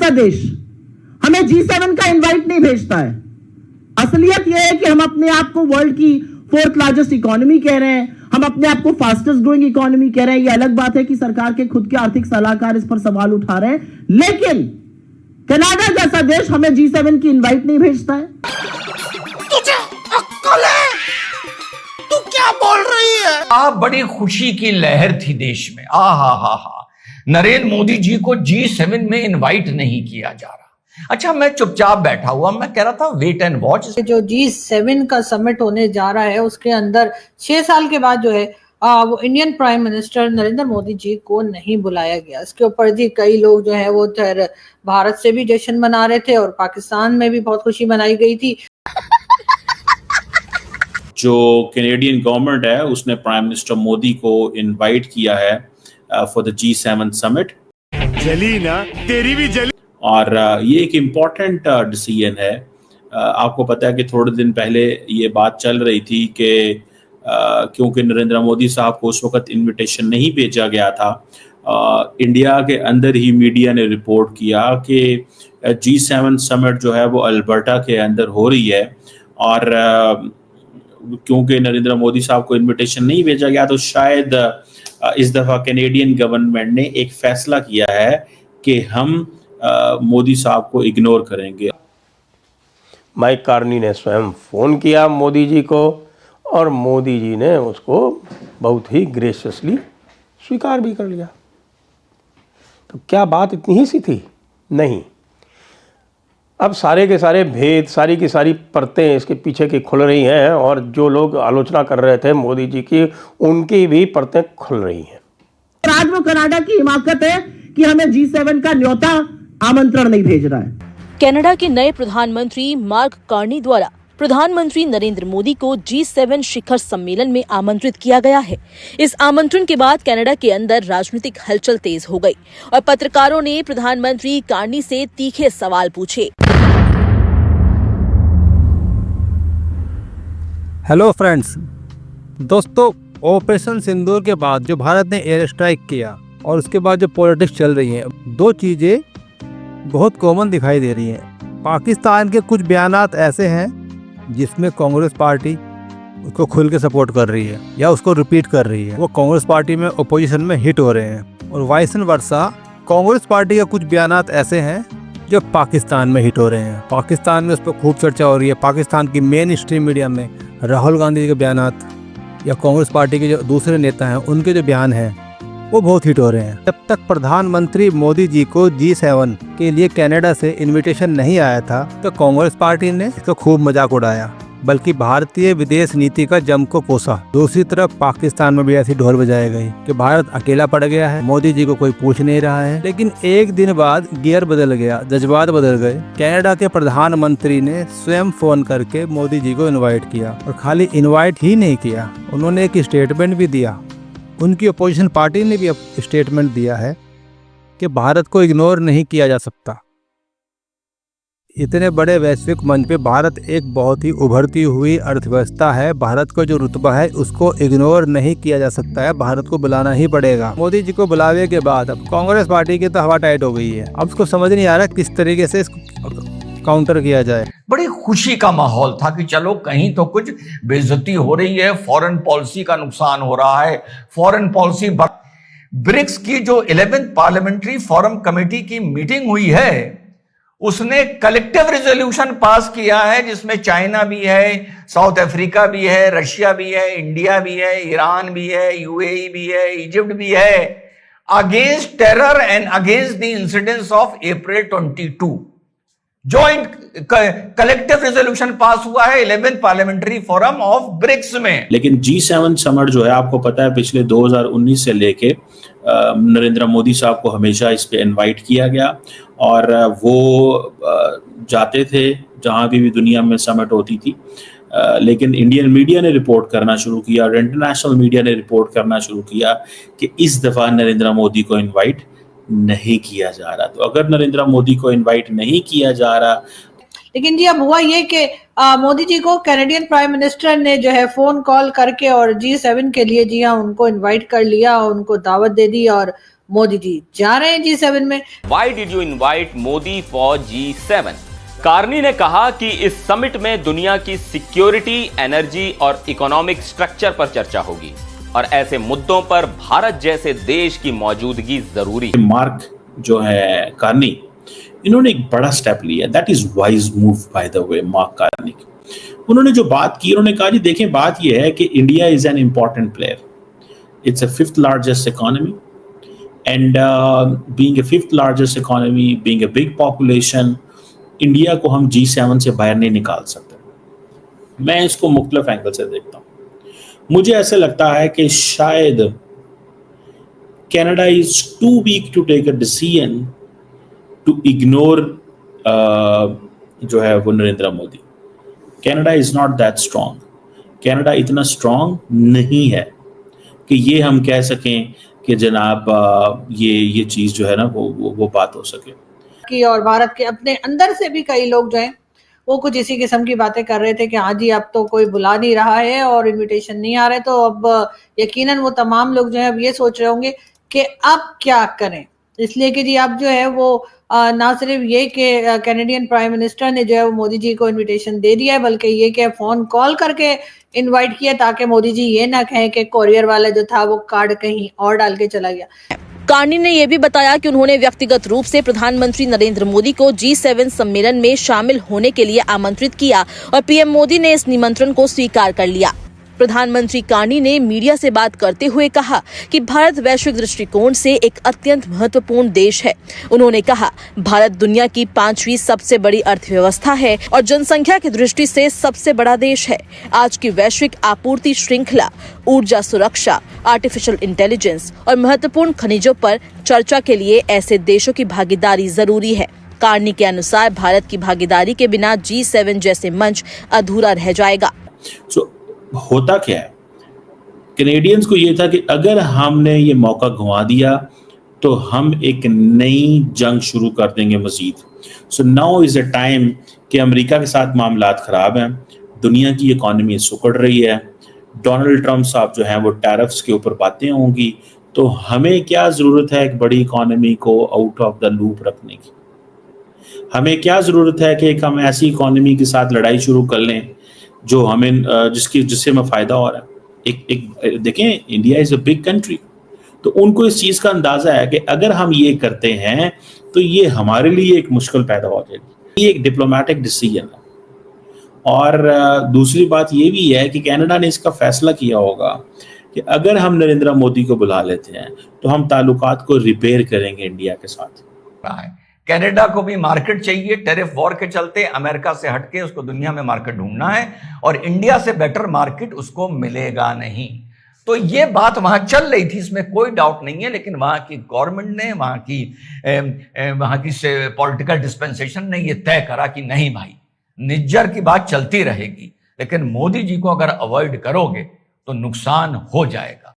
जैसा देश हमें G7 का इनवाइट नहीं भेजता है। असलियत यह है कि हम अपने आप को वर्ल्ड की 4th लार्जेस्ट इकोनॉमी कह रहे हैं, हम अपने आप को फास्टेस्ट ग्रोइंग इकोनॉमी कह रहे हैं। यह अलग बात है कि सरकार के खुद के आर्थिक सलाहकार इस पर सवाल उठा रहे हैं, लेकिन कनाडा जैसा देश हमें G7 की इनवाइट नहीं भेजता है। तुझे अक्ल है? तू क्या बोल रही है? बड़ी खुशी की लहर थी देश में। हा नरेंद्र मोदी जी को G7 में इनवाइट नहीं किया जा रहा। अच्छा, मैं चुपचाप बैठा हुआ, मैं कह रहा था वेट एंड वॉच। जो G7 का समिट होने जा रहा है उसके अंदर 6 साल के बाद जो है वो Indian prime minister Narendra Modi ji को नहीं बुलाया गया। इसके ऊपर जी कई लोग जो है वो भारत से भी जश्न मना रहे थे और पाकिस्तान में भी बहुत खुशी मनाई गई थी। जो कैनेडियन गवर्नमेंट है उसने प्राइम मिनिस्टर मोदी को इनवाइट किया है फॉर द G7 समिट। जली ना तेरी भी जली। और ये एक इम्पॉर्टेंट डिसीजन है। आपको पता है कि थोड़े दिन पहले ये बात चल रही थी कि क्योंकि नरेंद्र मोदी साहब को उस वक्त इनविटेशन नहीं भेजा गया था, इंडिया के अंदर ही मीडिया ने रिपोर्ट किया कि G7 समिट जो है वो अल्बर्टा के अंदर हो रही है, और क्योंकि नरेंद्र मोदी साहब को इनविटेशन नहीं भेजा गया तो शायद इस दफ़ा कैनेडियन गवर्नमेंट ने एक फैसला किया है कि हम मोदी साहब को इग्नोर करेंगे। माइक कार्नी ने स्वयं फ़ोन किया मोदी जी को और मोदी जी ने उसको बहुत ही ग्रेशियसली स्वीकार भी कर लिया। तो क्या बात इतनी ही सी थी? नहीं। अब सारे के सारे भेद, सारी की सारी परतें इसके पीछे की खुल रही हैं, और जो लोग आलोचना कर रहे थे मोदी जी की, उनकी भी परतें खुल रही हैं। आज वो कनाडा की हिमाकत है कि हमें G7 का न्योता आमंत्रण नहीं भेज रहा है। कनाडा के नए प्रधानमंत्री मार्क कार्नी द्वारा प्रधानमंत्री नरेंद्र मोदी को G7 शिखर सम्मेलन में आमंत्रित किया गया है। इस आमंत्रण के बाद कनाडा के अंदर राजनीतिक हलचल तेज हो गई और पत्रकारों ने प्रधानमंत्री कार्नी से तीखे सवाल पूछे। हेलो फ्रेंड्स, दोस्तों, ऑपरेशन सिंदूर के बाद जो भारत ने एयर स्ट्राइक किया और उसके बाद जो पॉलिटिक्स चल रही है, दो चीज़ें बहुत कॉमन दिखाई दे रही हैं। पाकिस्तान के कुछ बयानात ऐसे हैं जिसमें कांग्रेस पार्टी उसको खुल के सपोर्ट कर रही है या उसको रिपीट कर रही है, वो कांग्रेस पार्टी में ओपोजिशन में हिट हो रहे हैं, और वाइस वर्सा कांग्रेस पार्टी के कुछ बयानात ऐसे हैं जो पाकिस्तान में हिट हो रहे हैं। पाकिस्तान में उस पर खूब चर्चा हो रही है। पाकिस्तान की मेन स्ट्रीम मीडिया में राहुल गांधी के बयानात या कांग्रेस पार्टी के जो दूसरे नेता हैं उनके जो बयान हैं वो बहुत हिट हो रहे हैं। जब तक प्रधानमंत्री मोदी जी को G7 के लिए कनाडा से इनविटेशन नहीं आया था तो कांग्रेस पार्टी ने इसका खूब मजाक उड़ाया, बल्कि भारतीय विदेश नीति का जम को कोसा। दूसरी तरफ पाकिस्तान में भी ऐसी ढोल बजाई गई कि भारत अकेला पड़ गया है, मोदी जी को कोई पूछ नहीं रहा है। लेकिन एक दिन बाद गियर बदल गया, जज्बात बदल गए। कनाडा के प्रधानमंत्री ने स्वयं फोन करके मोदी जी को इन्वाइट किया, और खाली इन्वाइट ही नहीं किया, उन्होंने एक स्टेटमेंट भी दिया। उनकी अपोजिशन पार्टी ने भी स्टेटमेंट दिया है कि भारत को इग्नोर नहीं किया जा सकता। इतने बड़े वैश्विक मंच पे भारत एक बहुत ही उभरती हुई अर्थव्यवस्था है। भारत का जो रुतबा है उसको इग्नोर नहीं किया जा सकता है, भारत को बुलाना ही पड़ेगा। मोदी जी को बुलावे के बाद अब कांग्रेस पार्टी की तो हवा टाइट हो गई है। अब उसको समझ नहीं आ रहा किस तरीके से इसको काउंटर किया जाए। बड़ी खुशी का माहौल था कि चलो कहीं तो कुछ बेइज्जती हो रही है, फॉरेन पॉलिसी का नुकसान हो रहा है, फॉरेन पॉलिसी। ब्रिक्स की जो 11th पार्लियामेंट्री फोरम कमेटी की मीटिंग हुई है उसने कलेक्टिव रेजोल्यूशन पास किया है जिसमें चाइना भी है, साउथ अफ्रीका भी है, रशिया भी है, इंडिया भी है, ईरान भी है, यूएई भी है, इजिप्ट भी है, against terror and against the incidents of April 22। Joint collective resolution pass हुआ है 11th parliamentary forum of BRICS में। लेकिन G7 समिट जो है, आपको पता है पिछले 2019 से लेके नरेंद्र मोदी साहब को हमेशा इस पे इनवाइट किया गया, और वो जाते थे जहां भी दुनिया में समिट होती थी। लेकिन इंडियन मीडिया ने रिपोर्ट करना शुरू किया और इंटरनेशनल मीडिया ने रिपोर्ट करना शुरू किया कि इस दफा नरेंद्र मोदी को इनवाइट नहीं किया जा रहा। तो अगर नरेंद्र मोदी को इनवाइट नहीं किया जा रहा, लेकिन जी अब हुआ ये कि मोदी जी को कैनेडियन प्राइम मिनिस्टर ने जो है फोन कॉल करके और G7 के लिए जी हाँ उनको इनवाइट कर लिया, उनको दावत दे दी, और मोदी जी जा रहे हैं G7 में। Why did you invite Modi for G7? Carney ने कहा कि इस समिट में दुनिया की सिक्योरिटी, एनर्जी और इकोनॉमिक स्ट्रक्चर पर चर्चा होगी और ऐसे मुद्दों पर भारत जैसे देश की मौजूदगी जरूरी है। मार्क जो है कार्नी, इन्होंने एक बड़ा स्टेप लिया, that is wise move by the way. Mark Carney उन्होंने जो बात की, उन्होंने कहा जी देखें बात यह है कि India is an important player, it's a 5th largest economy and being a 5th largest economy, being a big population, India को हम G7 से बाहर नहीं निकाल सकते। मैं इसको मुख्तलिफ एंगल से देखता हूं। मुझे ऐसा लगता है कि शायद Canada is too weak to take a decision to ignore जो है वो Narendra Modi. Canada is not that strong, Canada इतना स्ट्रांग नहीं है कि ये हम कह सकें कि जनाब ये चीज़ जो है ना वो बात हो सके की। और भारत के अपने अंदर से भी कई लोग जो हैं वो कुछ इसी किस्म की बातें कर रहे थे कि हाँ जी अब तो कोई बुला नहीं रहा है और इनविटेशन नहीं आ रहे, तो अब यकीनन वो तमाम लोग जो है अब ये सोच रहे होंगे कि अब क्या करें। इसलिए कि जी अब जो है वो ना सिर्फ ये कि कैनेडियन प्राइम मिनिस्टर ने जो है वो मोदी जी को इनविटेशन दे दिया है, बल्कि ये कि फोन कॉल करके इनवाइट किया ताकि मोदी जी ये ना कहें कि कोरियर वाला जो था वो कार्ड कहीं और डाल के चला गया। कार्नी ने यह भी बताया कि उन्होंने व्यक्तिगत रूप से प्रधानमंत्री नरेंद्र मोदी को G7 सम्मेलन में शामिल होने के लिए आमंत्रित किया और पीएम मोदी ने इस निमंत्रण को स्वीकार कर लिया। प्रधानमंत्री कार्नी ने मीडिया से बात करते हुए कहा कि भारत वैश्विक दृष्टिकोण से एक अत्यंत महत्वपूर्ण देश है। उन्होंने कहा भारत दुनिया की 5वीं सबसे बड़ी अर्थव्यवस्था है और जनसंख्या की दृष्टि से सबसे बड़ा देश है। आज की वैश्विक आपूर्ति श्रृंखला, ऊर्जा सुरक्षा, आर्टिफिशियल इंटेलिजेंस और महत्वपूर्ण खनिजों पर चर्चा के लिए ऐसे देशों की भागीदारी जरूरी है। कार्नी के अनुसार भारत की भागीदारी के बिना G7 जैसे मंच अधूरा रह जाएगा। होता क्या है, कैनेडियंस को यह था कि अगर हमने ये मौका गंवा दिया तो हम एक नई जंग शुरू कर देंगे मजीद। So now is a time कि अमेरिका के साथ मामलात खराब हैं, दुनिया की इकॉनमी सुकड़ रही है, डोनाल्ड ट्रंप साहब जो हैं वो टैरिफ्स के ऊपर बातें होंगी, तो हमें क्या ज़रूरत है एक बड़ी इकॉनमी को आउट ऑफ द लूप रखने की। हमें क्या ज़रूरत है कि हम ऐसी इकॉनमी के साथ लड़ाई शुरू कर लें जो हमें जिससे हमें फ़ायदा हो रहा है। एक देखें, India is a big country, तो उनको इस चीज़ का अंदाज़ा है कि अगर हम ये करते हैं तो ये हमारे लिए एक मुश्किल पैदा हो जाएगी। ये एक डिप्लोमेटिक डिसीजन है। और दूसरी बात ये भी है कि कनाडा ने इसका फैसला किया होगा कि अगर हम नरेंद्र मोदी को बुला लेते हैं तो हम ताल्लुकात को रिपेयर करेंगे इंडिया के साथ। कनाडा को भी मार्केट चाहिए, टैरिफ वॉर के चलते अमेरिका से हटके उसको दुनिया में मार्केट ढूंढना है और इंडिया से बेटर मार्केट उसको मिलेगा नहीं। तो ये बात वहां चल रही थी, इसमें कोई डाउट नहीं है। लेकिन वहां की गवर्नमेंट ने, वहां की पॉलिटिकल डिस्पेंसेशन ने ये तय करा कि नहीं भाई, निज्जर की बात चलती रहेगी, लेकिन मोदी जी को अगर अवॉइड करोगे तो नुकसान हो जाएगा।